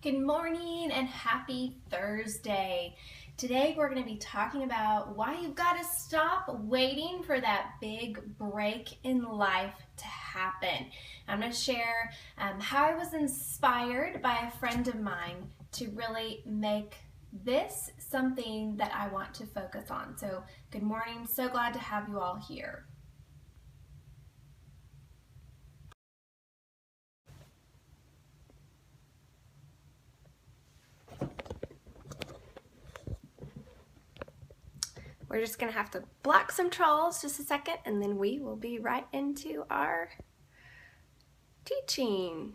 Good morning and happy Thursday. Today we're going to be talking about why you've got to stop waiting for that big break in life to happen. I'm going to share how I was inspired by a friend of mine to really make this something that I want to focus on. So good morning, so glad to have you all here. We're just going to have to block some trolls just a second, and then we will be right into our teaching.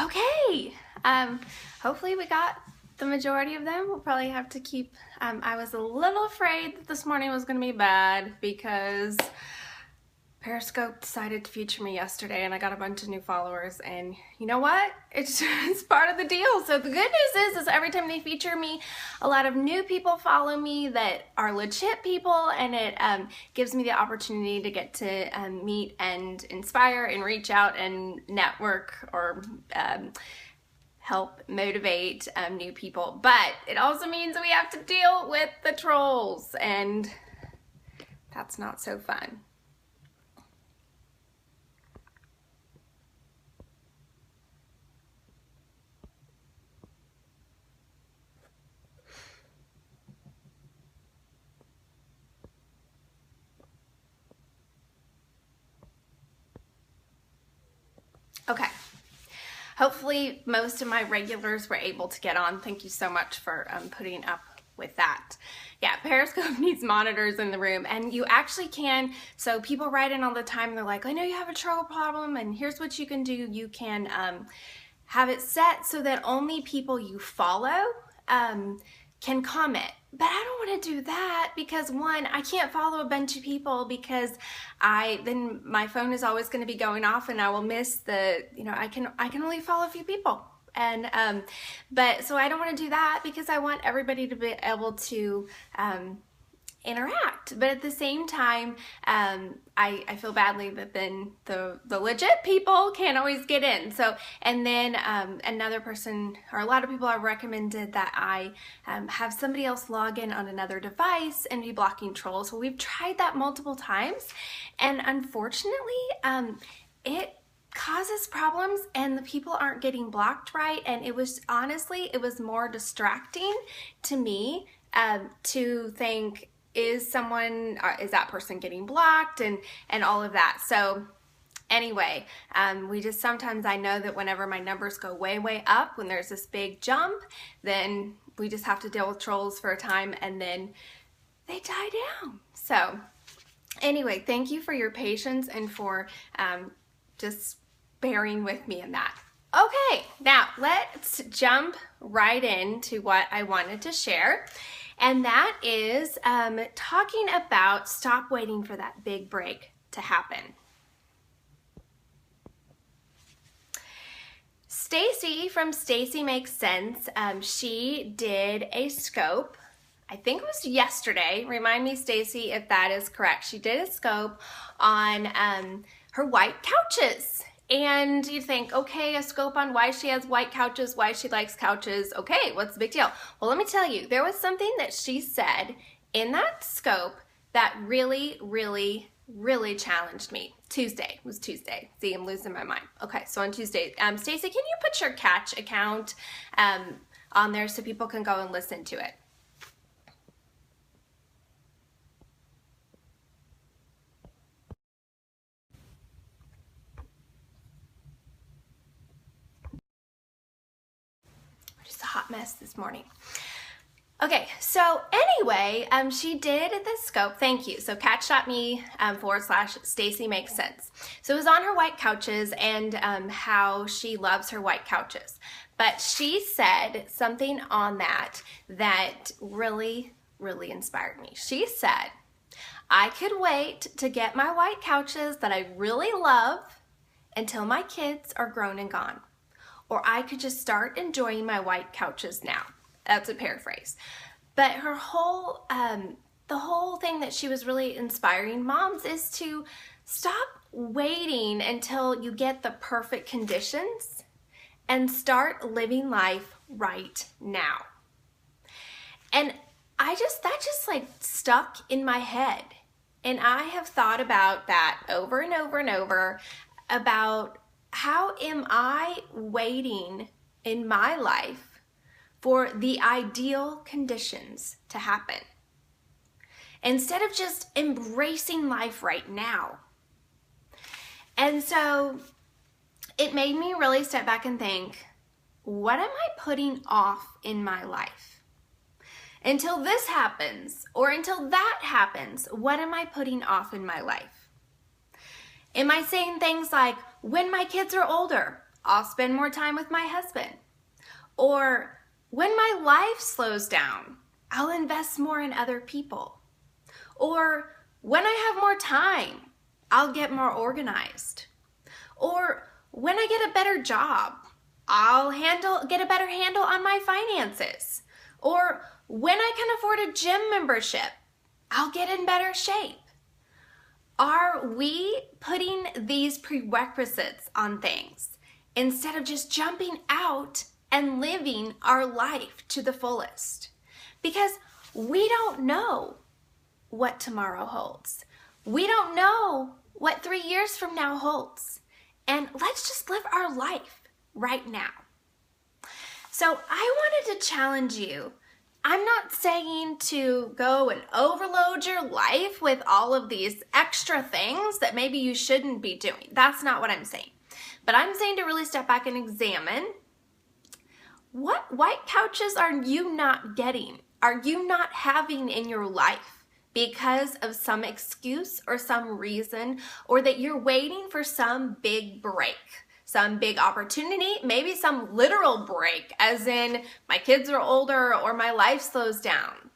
Okay, hopefully we got the majority of them. We'll probably have to keep, I was a little afraid that this morning was going to be bad because Periscope decided to feature me yesterday and I got a bunch of new followers, and you know what? It's part of the deal. So the good news is every time they feature me, a lot of new people follow me that are legit people, and it gives me the opportunity to get to meet and inspire and reach out and network or help motivate new people. But it also means that we have to deal with the trolls, and that's not so fun. Okay, hopefully most of my regulars were able to get on. Thank you so much for putting up with that. Yeah, Periscope needs monitors in the room, and you actually can. So people write in all the time, and they're like, I know you have a troll problem, and here's what you can do. You can have it set so that only people you follow can comment. But I don't want to do that because, one, I can't follow a bunch of people because then my phone is always going to be going off and I will miss the, I can only follow a few people. And but so I don't want to do that because I want everybody to be able to interact. But at the same time, I feel badly that then the legit people can't always get in. So, and then another person, or a lot of people have recommended that I have somebody else log in on another device and be blocking trolls. So we've tried that multiple times, and unfortunately, it causes problems and the people aren't getting blocked right. And it was honestly, it was more distracting to me to think, is that person getting blocked and all of that. So anyway, we just sometimes, I know that whenever my numbers go way up, when there's this big jump, then we just have to deal with trolls for a time and then they die down. So anyway, thank you for your patience and for just bearing with me in that. Okay, now let's jump right into what I wanted to share. And that is talking about stop waiting for that big break to happen. Stacy from Stacy Makes Sense, she did a scope, I think it was yesterday. Remind me, Stacy, if that is correct. She did a scope on her white couches. And you think, okay, a scope on why she has white couches, why she likes couches. Okay, what's the big deal? Well, let me tell you, there was something that she said in that scope that really really challenged me. Tuesday, it was Tuesday. See, I'm losing my mind. Okay, so on Tuesday, Stacy, can you put your Catch account on there so people can go and listen to it? Just a hot mess this morning. Okay, so anyway, she did the scope. Thank you. So catch.me / Stacy Makes Sense. So it was on her white couches and how she loves her white couches. But she said something on that really, really inspired me. She said, I could wait to get my white couches that I really love until my kids are grown and gone. Or I could just start enjoying my white couches now. That's a paraphrase. But her whole, the whole thing that she was really inspiring moms is to stop waiting until you get the perfect conditions and start living life right now. And that just like stuck in my head. And I have thought about that over and over and over about how am I waiting in my life for the ideal conditions to happen, instead of just embracing life right now. And so it made me really step back and think, what am I putting off in my life? Until this happens, or until that happens, what am I putting off in my life? Am I saying things like, when my kids are older, I'll spend more time with my husband? Or, when my life slows down, I'll invest more in other people. Or when I have more time, I'll get more organized. Or when I get a better job, I'll get a better handle on my finances. Or when I can afford a gym membership, I'll get in better shape. Are we putting these prerequisites on things instead of just jumping out and living our life to the fullest? Because we don't know what tomorrow holds. We don't know what 3 years from now holds. And let's just live our life right now. So I wanted to challenge you. I'm not saying to go and overload your life with all of these extra things that maybe you shouldn't be doing. That's not what I'm saying. But I'm saying to really step back and examine, what white couches are you not getting? Are you not having in your life because of some excuse or some reason, or that you're waiting for some big break, some big opportunity, maybe some literal break, as in my kids are older or my life slows down?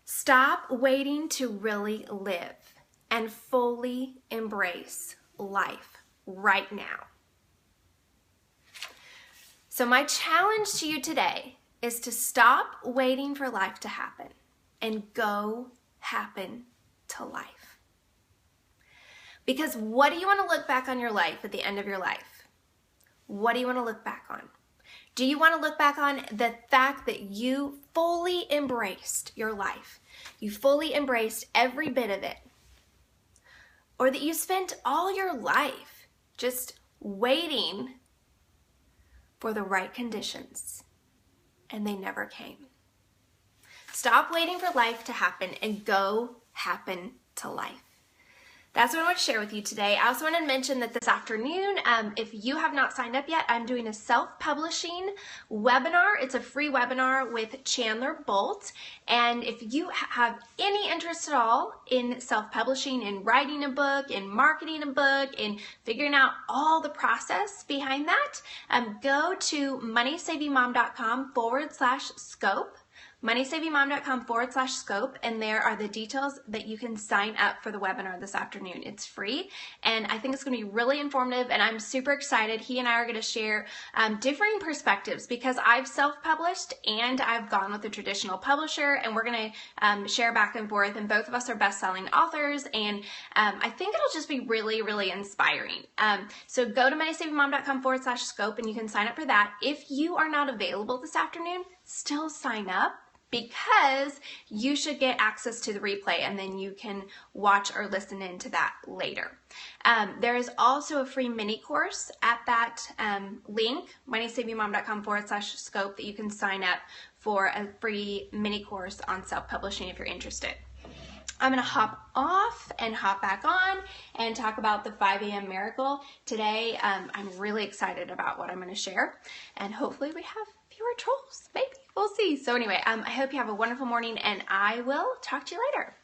Stop waiting to really live and fully embrace life right now. So my challenge to you today is to stop waiting for life to happen and go happen to life. Because what do you want to look back on your life at the end of your life? What do you want to look back on? Do you want to look back on the fact that you fully embraced your life? You fully embraced every bit of it? Or that you spent all your life just waiting for the right conditions, and they never came? Stop waiting for life to happen and go happen to life. That's what I want to share with you today. I also want to mention that this afternoon, if you have not signed up yet, I'm doing a self-publishing webinar. It's a free webinar with Chandler Bolt. And if you have any interest at all in self-publishing, in writing a book, in marketing a book, in figuring out all the process behind that, go to MoneySavingMom.com /scope. MoneySavingMom.com /scope, and there are the details that you can sign up for the webinar this afternoon. It's free, and I think it's going to be really informative, and I'm super excited. He and I are going to share differing perspectives, because I've self-published and I've gone with a traditional publisher, and we're going to share back and forth, and both of us are best-selling authors, and I think it'll just be really, really inspiring. So go to MoneySavingMom.com /scope, and you can sign up for that. If you are not available this afternoon, still sign up. because you should get access to the replay and then you can watch or listen into that later. There is also a free mini course at that link, MoneySavingMom.com/scope, that you can sign up for a free mini course on self-publishing if you're interested. I'm going to hop off and hop back on and talk about the 5 a.m. miracle. Today, I'm really excited about what I'm going to share, and hopefully we have fewer trolls. Maybe. We'll see. So anyway, I hope you have a wonderful morning, and I will talk to you later.